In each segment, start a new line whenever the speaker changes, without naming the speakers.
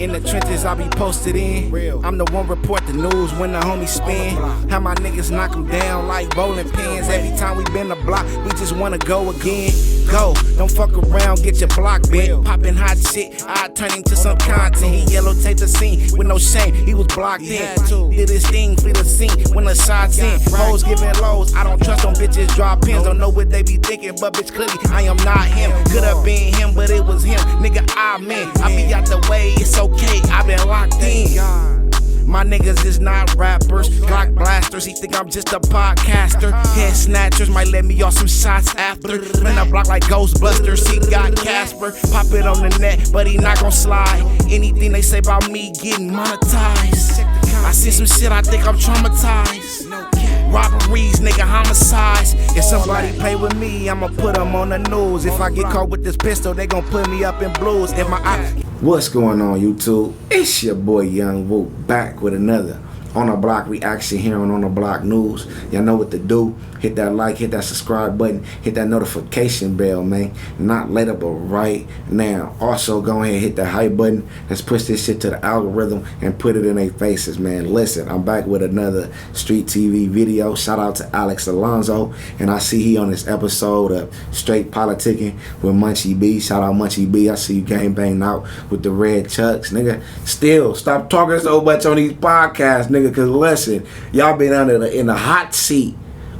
In the trenches, I be posted in. I'm the one report the news when the homies spin. How my niggas knock them down like bowling pins. Every time we been the block, we just wanna go again. Go, don't fuck around, get your block bent. Poppin' hot shit, I turn him to some content. He yellow tape the scene with no shame, he was blocked in. Did his thing, flee the scene when the shots in. Hoes giving lows, I don't trust them bitches, drop pins. Don't know what they be thinking, but bitch clearly I am not him. Could've been him, but it was him. Nigga, I be out the way, it's okay, I been locked in. My niggas is not rappers, Glock blasters. He think I'm just a podcaster. Head snatchers might let me off some shots after. Spin the block like Ghostbusters. He got Casper. Pop it on the net, but he not gon' slide. Anything they say about me getting monetized. I see some shit, I think I'm traumatized. Robberies, nigga, homicides. If somebody play with me, I'ma put them on the news. If I get caught with this pistol, they gon' put me up in blues. If my
What's going on, YouTube? It's your boy Young Woo back with another On the Block reaction here on the Block News. Y'all know what to do. Hit that like, hit that subscribe button, hit that notification bell, man. Not later, but right now. Also, go ahead and hit that hype button. Let's push this shit to the algorithm and put it in their faces, man. Listen, I'm back with another Street TV video. Shout out to Alex Alonso. And I see he on this episode of Straight Politicking with Munchie B. Shout out Munchie B. I see you gang banging out with the red chucks. Nigga, still, stop talking so much on these podcasts, nigga. Because listen, y'all been in the hot seat,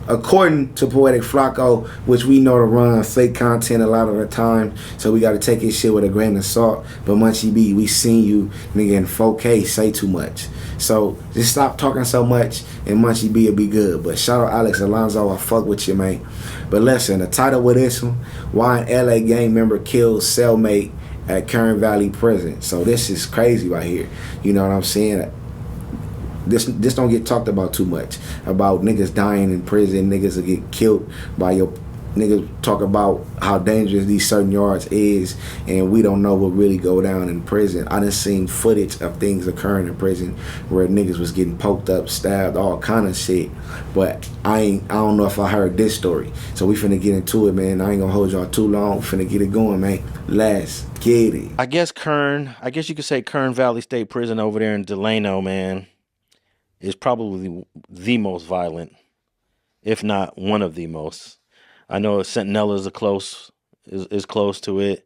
according to Poetic Flacco, which we know to run fake content a lot of the time, so we got to take his shit with a grain of salt. But Munchie B, we seen you, nigga, in 4K say too much. So just stop talking so much, and Munchie B will be good. But shout out Alex Alonso, I fuck with you, man. But listen, the title of this one: Why an LA gang member kills cellmate at Kern Valley prison. So this is crazy right here. You know what I'm saying? This don't get talked about too much, about niggas dying in prison, niggas will get killed by your niggas. Talk about how dangerous these certain yards is, and we don't know what really go down in prison. I done seen footage of things occurring in prison where niggas was getting poked up, stabbed, all kind of shit. But I don't know if I heard this story. So we finna get into it, man. I ain't gonna hold y'all too long. We finna get it going, man. Let's get it.
I guess you could say Kern Valley State Prison over there in Delano, man, is probably the most violent, if not one of the most. I know Centinela is close to it.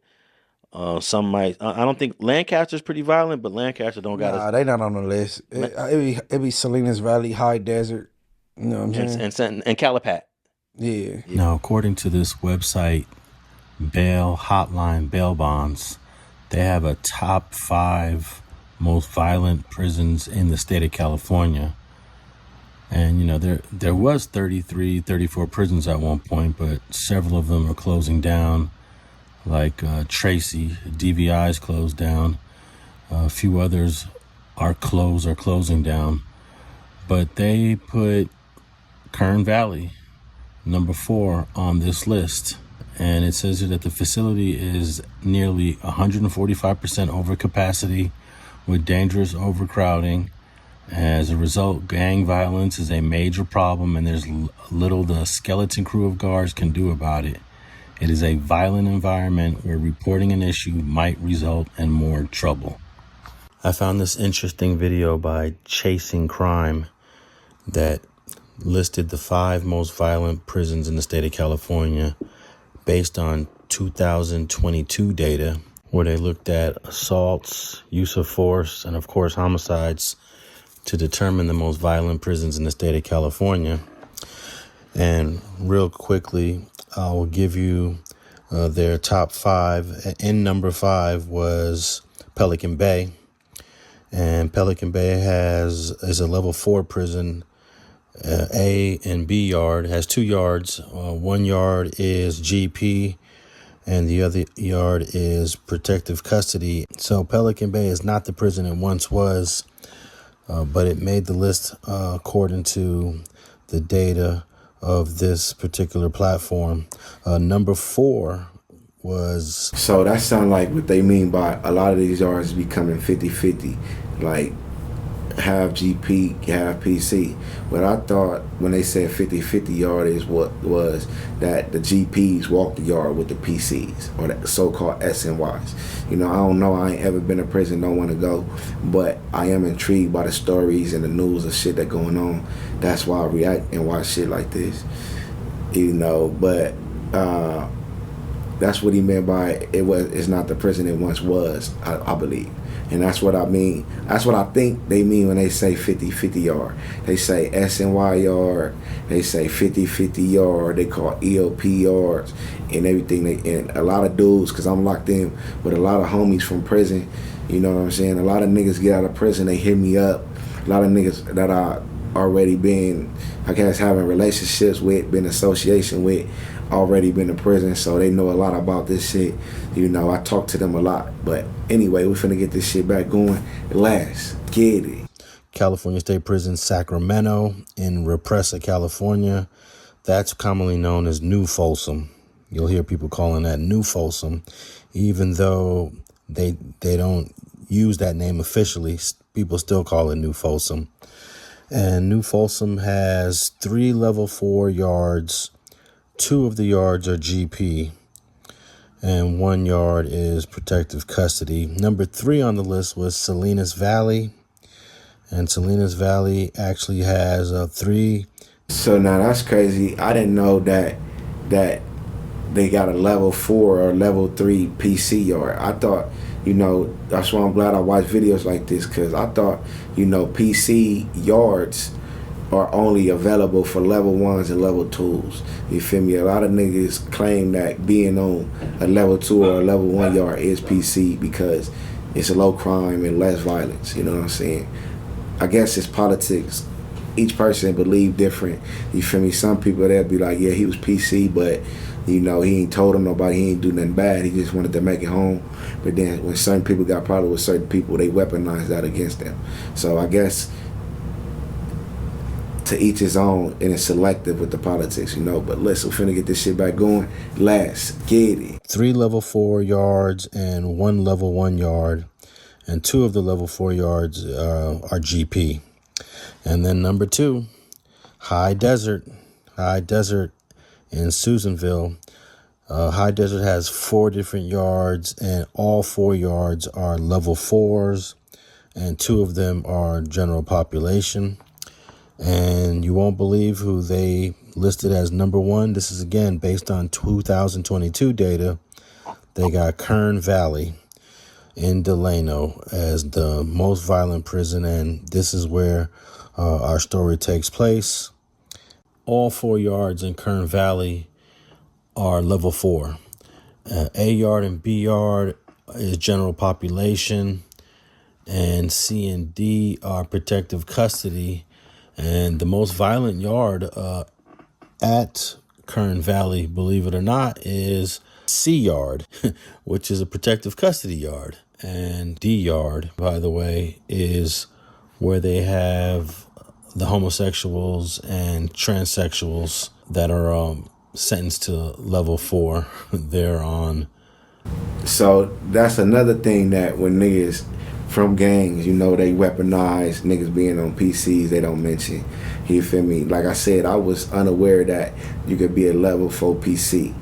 Some might. I don't think Lancaster's pretty violent, but Lancaster don't got.
Nah, they not on the list. It be Salinas Valley, High Desert. You know what I'm saying?
And Calipat.
Yeah.
Now, according to this website, Bail Hotline Bail Bonds, they have a top 5 most violent prisons in the state of California. And, you know, there was 34 prisons at one point, but several of them are closing down, like Tracy, DVI's closed down. A few others are closing down. But they put Kern Valley, number 4, on this list. And it says here that the facility is nearly 145% over capacity, with dangerous overcrowding. As a result, gang violence is a major problem, and there's little the skeleton crew of guards can do about it. It is a violent environment where reporting an issue might result in more trouble. I found this interesting video by Chasing Crime that listed the 5 most violent prisons in the state of California based on 2022 data, where they looked at assaults, use of force, and of course homicides to determine the most violent prisons in the state of California. And real quickly, I will give you their top 5. In number 5 was Pelican Bay, and Pelican Bay is a level 4 prison. A and B yard has 2 yards. One yard is GP, and the other yard is protective custody. So Pelican Bay is not the prison it once was, but it made the list according to the data of this particular platform. Number 4 was...
So that sounds like what they mean by a lot of these yards becoming 50-50. Like, half GP, half PC. But I thought when they said 50-50 yard is what was that the GPs walk the yard with the PCs, or the so-called SNYs. You know, I don't know. I ain't ever been to prison, don't want to go. But I am intrigued by the stories and the news of shit that going on. That's why I react and watch shit like this. You know, but that's what he meant by it's not the prison it once was, I believe. And that's what I mean. That's what I think they mean when they say 50-50 yard. They say SNY yard. They say 50-50 yard. They call EOP yards and everything. And a lot of dudes, because I'm locked in with a lot of homies from prison. You know what I'm saying? A lot of niggas get out of prison, they hit me up. A lot of niggas that I already been, I guess, having relationships with, been association with, already been to prison, so they know a lot about this shit. You know, I talk to them a lot. But anyway, we finna get this shit back going. Let's get it.
California State Prison, Sacramento, in Represa, California. That's commonly known as New Folsom. You'll hear people calling that New Folsom, even though they don't use that name officially. People still call it New Folsom. And New Folsom has 3 level 4 yards. 2 of the yards are GP, and 1 yard is protective custody. Number 3 on the list was Salinas Valley, and Salinas Valley actually has 3.
So now that's crazy. I didn't know that they got a level 4 or level 3 PC yard. I thought, you know, that's why I'm glad I watch videos like this, because I thought, you know, PC yards are only available for level 1s and level 2s. You feel me? A lot of niggas claim that being on a level 2 or a level 1 yard is PC because it's a low crime and less violence. You know what I'm saying? I guess it's politics. Each person believe different. You feel me? Some people, they'll be like, yeah, he was PC, but, you know, he ain't told him nobody, he ain't do nothing bad. He just wanted to make it home. But then when certain people got problems with certain people, they weaponize that against them. So I guess to each his own, and it's selective with the politics, you know. But listen, we're finna get this shit back going. Let's get it.
3 level 4 yards and 1 level 1 yard, and 2 of the level 4 yards are GP. And then number 2, High Desert in Susanville. High Desert has 4 different yards, and all 4 yards are level 4s, and 2 of them are general population. And you won't believe who they listed as number 1. This is, again, based on 2022 data. They got Kern Valley in Delano as the most violent prison, and this is where our story takes place. All 4 yards in Kern Valley are level 4. A yard and B yard is general population, and C and D are protective custody. And the most violent yard at Kern Valley, believe it or not, is C yard, which is a protective custody yard. And D yard, by the way, is where they have the homosexuals and transsexuals that are sentenced to level 4. They're on.
So that's another thing that when niggas from gangs, you know, they weaponize niggas being on PCs, they don't mention. You feel me? Like I said, I was unaware that you could be a level 4 PC.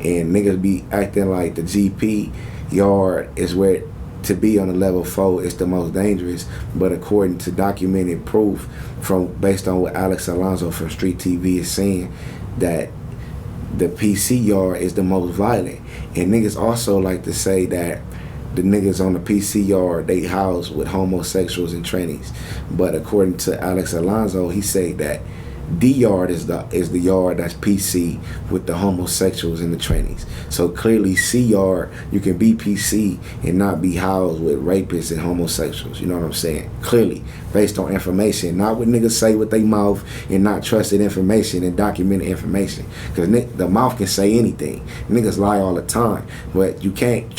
And niggas be acting like the GP yard is where to be on a level 4 is the most dangerous. But according to documented proof based on what Alex Alonso from Street TV is saying, that the PC yard is the most violent. And niggas also like to say that the niggas on the PC yard, they house with homosexuals and trannies. But according to Alex Alonso, he said that D yard is the yard that's PC with the homosexuals and the trannies. So clearly C yard, you can be PC and not be housed with rapists and homosexuals. You know what I'm saying? Clearly, based on information, not what niggas say with their mouth and not trusted information and documented information. Because the mouth can say anything. Niggas lie all the time, but you can't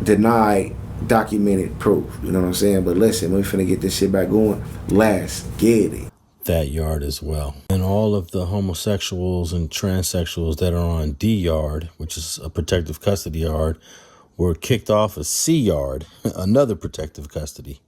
deny documented proof. You know what I'm saying? But listen, we finna get this shit back going. Let's get it.
That yard as well. And all of the homosexuals and transsexuals that are on D yard, which is a protective custody yard, were kicked off a C yard, another protective custody.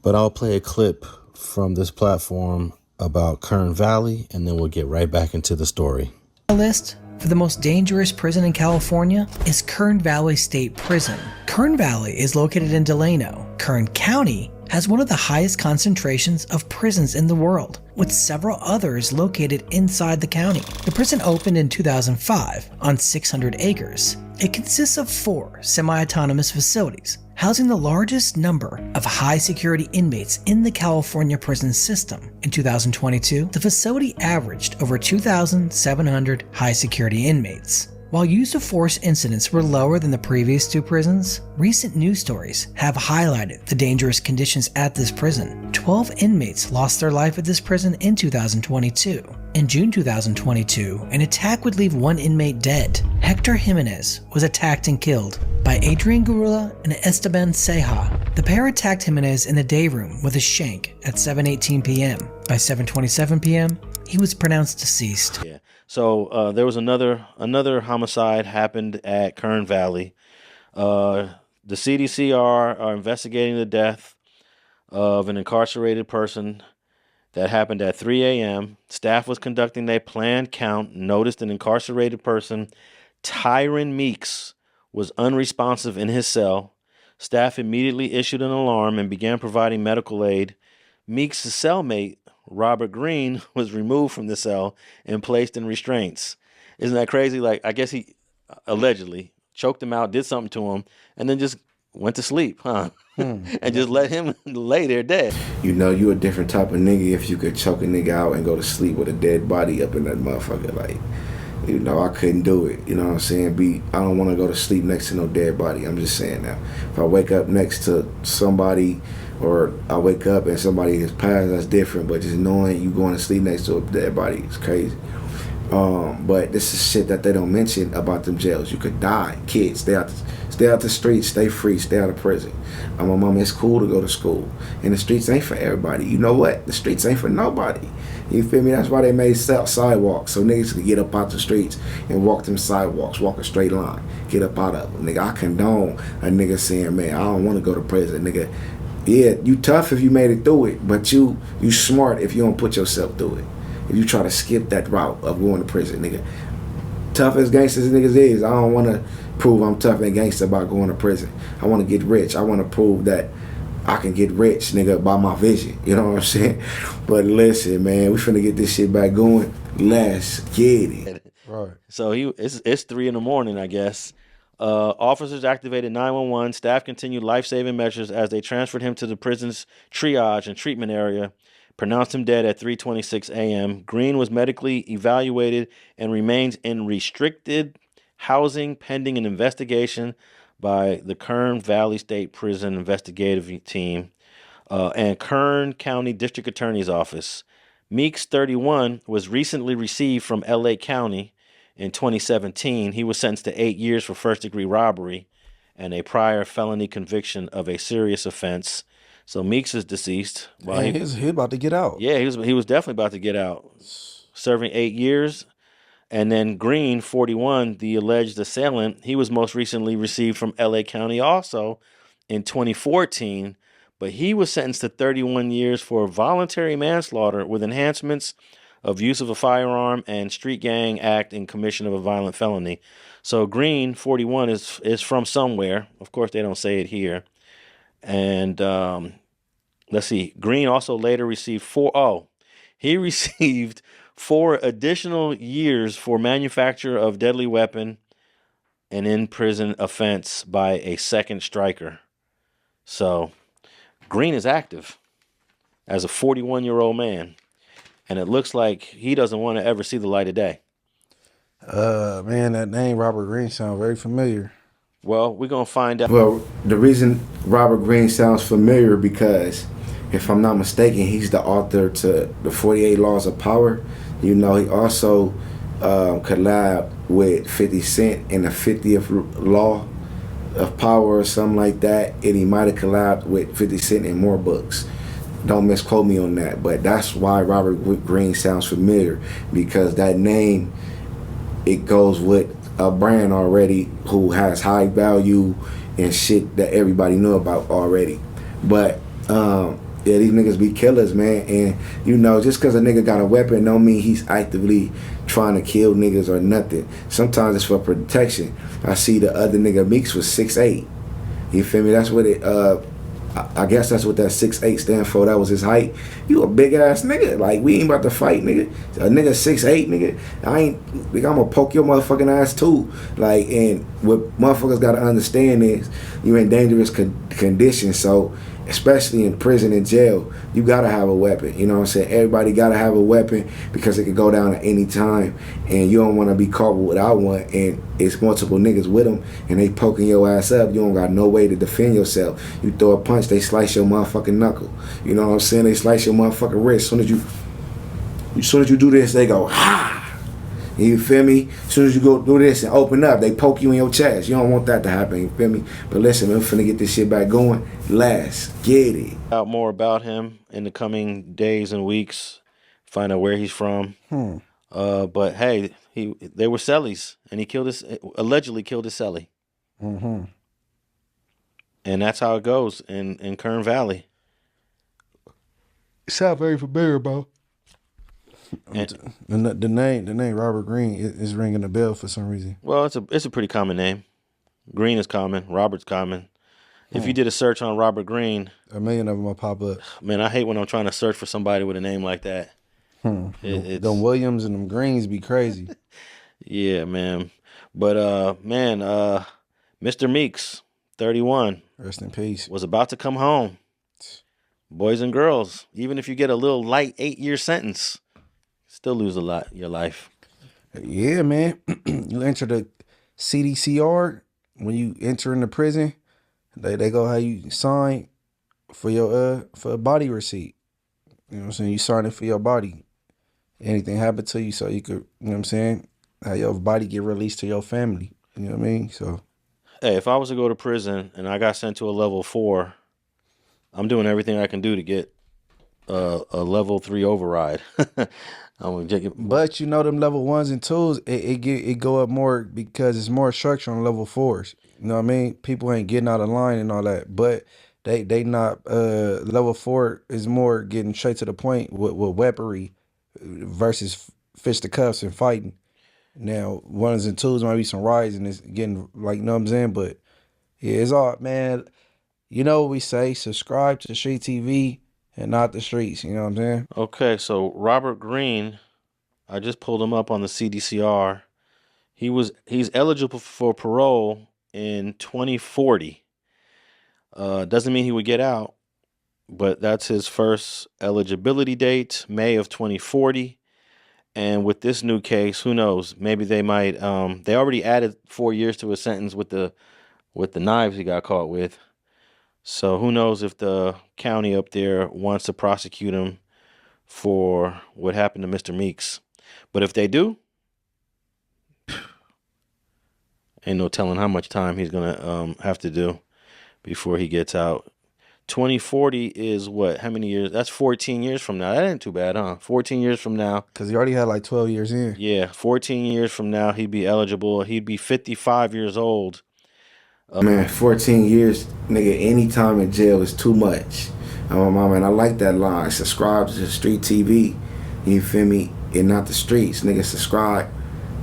But I'll play a clip from this platform about Kern Valley, and then we'll get right back into the story.
The list for the most dangerous prison in California is Kern Valley State Prison. Kern Valley is located in Delano. Kern County has one of the highest concentrations of prisons in the world, with several others located inside the county. The prison opened in 2005 on 600 acres. It consists of 4 semi-autonomous facilities, housing the largest number of high-security inmates in the California prison system. In 2022, the facility averaged over 2,700 high-security inmates. While use of force incidents were lower than the previous 2 prisons, recent news stories have highlighted the dangerous conditions at this prison. 12 inmates lost their life at this prison in 2022. In June 2022, an attack would leave 1 inmate dead. Hector Jimenez was attacked and killed by Adrian Gurula and Esteban Ceja. The pair attacked Jimenez in the day room with a shank at 7:18 p.m. By 7:27 p.m., he was pronounced deceased.
Yeah. So there was another homicide happened at Kern Valley. The CDC are investigating the death of an incarcerated person that happened at 3 a.m. Staff was conducting a planned count, noticed an incarcerated person, Tyron Meeks, was unresponsive in his cell. Staff immediately issued an alarm and began providing medical aid. Meeks' cellmate, Robert Green, was removed from the cell and placed in restraints. Isn't that crazy? Like, I guess he allegedly choked him out, did something to him, and then just went to sleep, huh? And just let him lay there dead.
You know, you a different type of nigga if you could choke a nigga out and go to sleep with a dead body up in that motherfucker. Like, you know, I couldn't do it. You know what I'm saying? I don't want to go to sleep next to no dead body. I'm just saying that. If I wake up next to somebody, or I wake up and somebody has passed, that's different. But just knowing you going to sleep next to a dead body is crazy. But this is shit that they don't mention about them jails. You could die. Kids, stay out the streets, stay free, stay out of prison. My mama, it's cool to go to school. And the streets ain't for everybody. You know what? The streets ain't for nobody. You feel me? That's why they made sidewalks, so niggas could get up out the streets and walk them sidewalks, walk a straight line, get up out of them. Nigga, I condone a nigga saying, man, I don't want to go to prison. Nigga, yeah, you tough if you made it through it, but you smart if you don't put yourself through it. If you try to skip that route of going to prison, nigga. Tough as gangsters niggas is, I don't want to prove I'm tough and gangster about going to prison. I want to get rich. I want to prove that I can get rich, nigga, by my vision. You know what I'm saying? But listen, man, we finna get this shit back going. Let's get it.
Right.
So it's 3 a.m, I guess. Officers activated 911. Staff continued life-saving measures as they transferred him to the prison's triage and treatment area. Pronounced him dead at 3:26 a.m. Green was medically evaluated and remains in restricted housing pending an investigation by the Kern Valley State Prison Investigative Team and Kern County District Attorney's Office. Meeks, 31, was recently received from L.A. County in 2017. He was sentenced to 8 years for first-degree robbery and a prior felony conviction of a serious offense. So Meeks is deceased.
Well, he's about to get out.
Yeah, he was definitely about to get out, serving 8 years. And then Green, 41, the alleged assailant, he was most recently received from L.A. County also in 2014, but he was sentenced to 31 years for voluntary manslaughter with enhancements of use of a firearm and street gang act in commission of a violent felony. So Green, 41, is from somewhere. Of course, they don't say it here. And let's see. Green also later received 4 additional years for manufacture of deadly weapon and in-prison offense by a second striker. So Green is active as a 41-year-old man, and it looks like he doesn't want to ever see the light of day.
Man, that name Robert Green sounds very familiar.
Well, we're going to find out.
Well, the reason Robert Green sounds familiar because, if I'm not mistaken, he's the author to the 48 Laws of Power. You know, he also collabed with 50 Cent in the 50th Law of Power or something like that. And he might have collabed with 50 Cent in more books. Don't misquote me on that. But that's why Robert Green sounds familiar, because that name, it goes with a brand already who has high value and shit that everybody knew about already. But yeah, these niggas be killers, man. And you know, just because a nigga got a weapon don't mean he's actively trying to kill niggas or nothing. Sometimes it's for protection. I see the other nigga Meeks was 6'8". You feel me? That's what it I guess that's what that 6'8" stand for. That was his height. You a big ass nigga. Like, we ain't about to fight, nigga. A nigga 6'8", nigga. I'm gonna poke your motherfucking ass too. Like, and what motherfuckers gotta understand is you're in dangerous conditions. So, especially in prison and jail, you gotta have a weapon. You know what I'm saying? Everybody gotta have a weapon because it could go down at any time, and you don't want to be caught without one. And it's multiple niggas with them, and they poking your ass up. You don't got no way to defend yourself. You throw a punch, they slice your motherfucking knuckle. You know what I'm saying? They slice your motherfucking wrist. As soon as you do this, they go ha. You feel me? As soon as you go do this and open up, they poke you in your chest. You don't want that to happen, you feel me? But listen, man, I'm finna get this shit back going. Let's get it.
Out more about him in the coming days and weeks. Find out where he's from. But hey, they were cellies, and he allegedly killed his cellie. And that's how it goes in Kern Valley.
It sounds very familiar, bro. And the name Robert Greene is ringing a bell for some reason.
Well, it's a pretty common name. Greene is common. Robert's common. If you did a search on Robert Greene,
a million of them will pop up.
Man, I hate when I'm trying to search for somebody with a name like that.
Them Williams and them Greens be crazy.
Yeah, man. But Mr. Meeks, 31.
Rest in peace.
Was about to come home. Boys and girls, even if you get a little light 8-year sentence, still lose a lot your life.
Yeah, man. You enter the CDCR when you enter in the prison. They go how you sign for your for a body receipt. You know what I'm saying? You sign it for your body. Anything happen to you, so you could, you know what I'm saying, have your body get released to your family. You know what I mean? So,
hey, if I was to go to prison and I got sent to a level 4, I'm doing everything I can do to get a level 3 override.
But you know, them level 1s and 2s, it go up more because it's more structure on level 4s. You know what I mean? People ain't getting out of line and all that, but they not level 4 is more getting straight to the point with weaponry versus fisticuffs and fighting. Now 1s and 2s might be some riots and it's getting, like, you know what I'm saying? But yeah, it's all, man. You know what we say? Subscribe to Street TV and not the streets. You know what I'm saying?
Okay, so Robert Greene, I just pulled him up on the CDCR. He's eligible for parole in 2040. Doesn't mean he would get out, but that's his first eligibility date, May of 2040. And with this new case, who knows? Maybe they might. They already added 4 years to his sentence with the knives he got caught with. So who knows if the county up there wants to prosecute him for what happened to Mr. Meeks. But if they do, ain't no telling how much time he's going to have to do before he gets out. 2040 is what? How many years? That's 14 years from now. That ain't too bad, huh? 14 years from now.
Because he already had like 12 years in.
Yeah, 14 years from now, he'd be eligible. He'd be 55 years old.
Man, 14 years, nigga, any time in jail is too much. Oh, my man, I like that line. Subscribe to Street TV, you feel me? And not the streets, nigga. Subscribe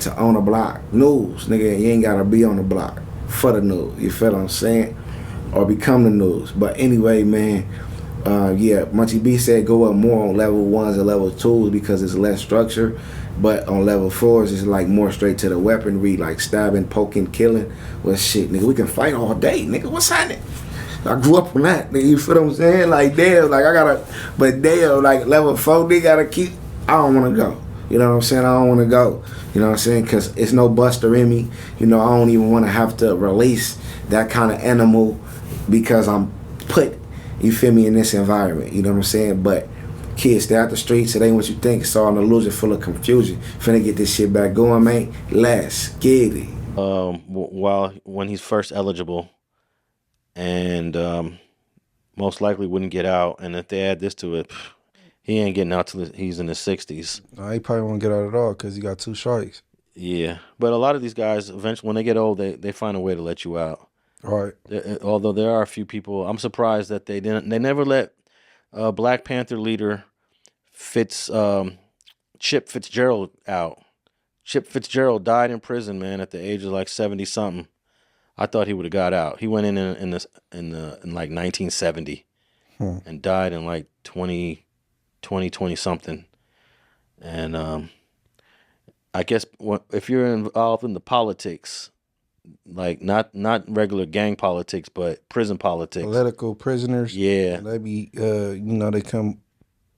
to On the Block News, nigga. You ain't gotta be on the block for the news, you feel what I'm saying? Or become the news. But anyway, man, yeah, Munchie B said go up more on level 1s and level 2s because it's less structure. But on level 4s, it's like more straight to the weaponry, like stabbing, poking, killing. Well, shit, nigga, we can fight all day, nigga. What's happening? I grew up on that, nigga. You feel what I'm saying? Like, damn, like, but damn, like, level 4, they gotta keep, I don't wanna go. You know what I'm saying? I don't wanna go. You know what I'm saying? Because it's no Buster in me. You know, I don't even wanna have to release that kind of animal because I'm put, you feel me, in this environment. You know what I'm saying? But kids, stay out the streets. It ain't what you think. It's all an illusion full of confusion. Finna get this shit back going, man. Let's get it.
When he's first eligible, and most likely wouldn't get out. And if they add this to it, he ain't getting out till he's in his 60s.
He probably won't get out at all because he got 2 strikes.
Yeah, but a lot of these guys eventually, when they get old, they find a way to let you out.
Right.
Although there are a few people, I'm surprised that they didn't. They never let Black Panther leader Chip Fitzgerald out. Chip Fitzgerald died in prison, man, at the age of like 70 something. I thought he would have got out. He went in like 1970 and died in like 20 something. And I guess if you're involved in the politics, like not regular gang politics, but prison politics,
Political prisoners.
yeah,
They be, they come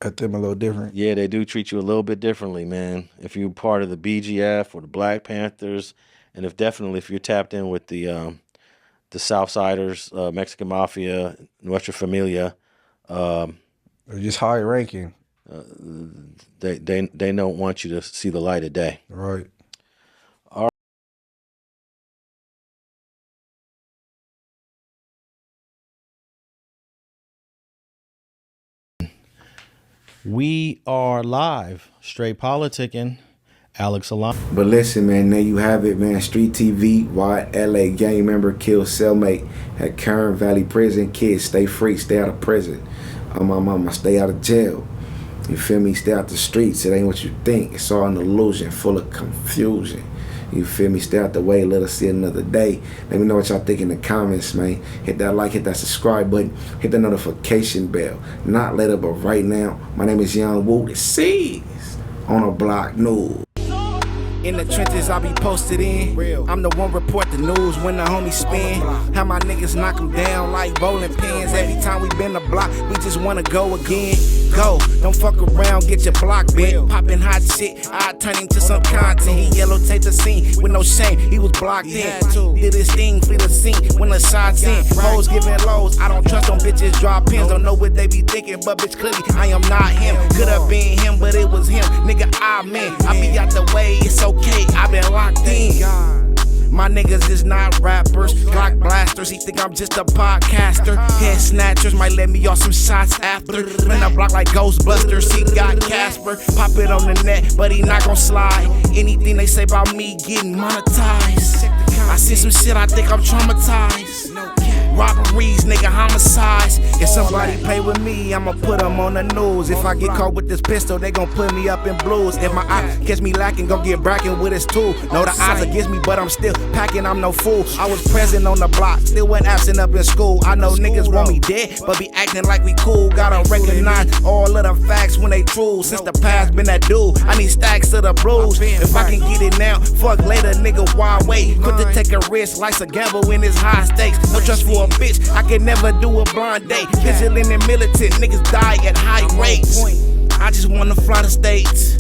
at them a little different.
yeah, they do treat you a little bit differently, man. If you're part of the BGF or the Black Panthers, and if you're tapped in with the Southsiders, Mexican Mafia, Nuestra Familia,
They're just high ranking.
they don't want you to see the light of day.
Right.
We are live, straight politicking. Alex Alon.
But listen, man, there you have it, man. Street TV, why LA gang member kills cellmate at Kern Valley prison. Kids, stay free, stay out of prison. My mama, stay out of jail. You feel me? Stay out the streets. It ain't what you think. It's all an illusion, full of confusion. You feel me? Stay out the way. Let us see another day. Let me know what y'all think in the comments, man. Hit that like, hit that subscribe button, hit that notification bell. Not later, but right now. My name is Young Woo. The C's on a block news.
In the trenches, I be posted in. I'm the one report the news when the homies spin. How my niggas knock them down like bowling pins. Every time we been the block, we just wanna go again. Go, don't fuck around, get your block bent. Poppin' hot shit, I turn him to some content. He yellow tape the scene with no shame, he was blocked in. Did his thing, flee the scene when the shots in. Hoes giving lows, I don't trust them bitches, drop pins. Don't know what they be thinking, but bitch, clearly I am not him. Could've been him, but it was him. Nigga, I be out the way, it's okay, I been locked in. My niggas is not rappers, Glock blasters. He think I'm just a podcaster. Head snatchers might let me off some shots after. Run the block like Ghostbusters. He got Casper. Pop it on the net, but he not gon' slide. Anything they say about me getting monetized. I see some shit, I think I'm traumatized. Robberies, nigga, homicides. If somebody play with me, I'ma put them on the news. If I get caught with this pistol, they gon' put me up in blues. If my eye catch me lacking, gon' get brackin' with his tool. Know the odds against me, but I'm still packing, I'm no fool. I was present on the block, still went absent up in school. I know niggas want me dead, but be acting like we cool. Gotta recognize all of the facts when they true. Since the past been that dude, I need stacks of the blues. If I can get it now, fuck later, nigga, why wait? Quick to take a risk, life's a gamble in this high stakes. No trust for a bitch, I can never do a blind date. Vigilant and militant, niggas die at high rates. I just wanna fly the states.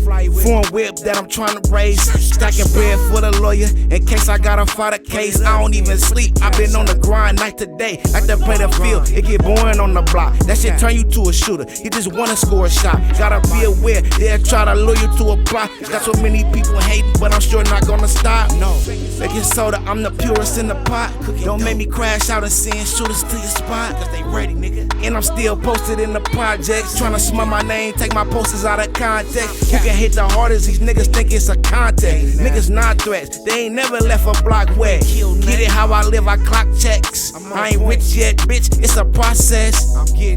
Foreign whip that I'm trying to raise. Stacking bread for the lawyer in case I gotta fight a case. I don't even sleep, I been on the grind night to day. Like to play the field, it get boring on the block. That shit turn you to a shooter, you just wanna score a shot. Gotta be aware, they'll try to lure you to a plot. Got so many people hating, but I'm sure not gonna stop. No, making soda, I'm the purest in the pot. Don't make me crash out and send shooters to your spot. Cause they ready, nigga. And I'm still posted in the projects. Trying to smut my name, take my posters out of context. You can hit the hardest, these niggas think it's a contest. Niggas not threats, they ain't never left a block wet. Get it how I live, I clock checks. I ain't rich yet, bitch, it's a process.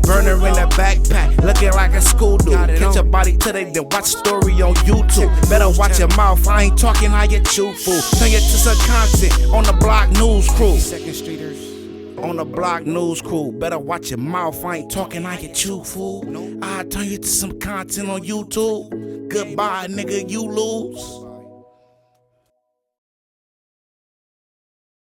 Burner in the backpack, looking like a school dude. Catch a body today, then watch story on YouTube. Better watch your mouth, I ain't talking how you chew food. Turn it to some content on the block news crew. Second Streeters on the block news crew. Better watch your mouth, I ain't talking how you chew fool. I turn you to some content on YouTube. Goodbye, nigga, you lose.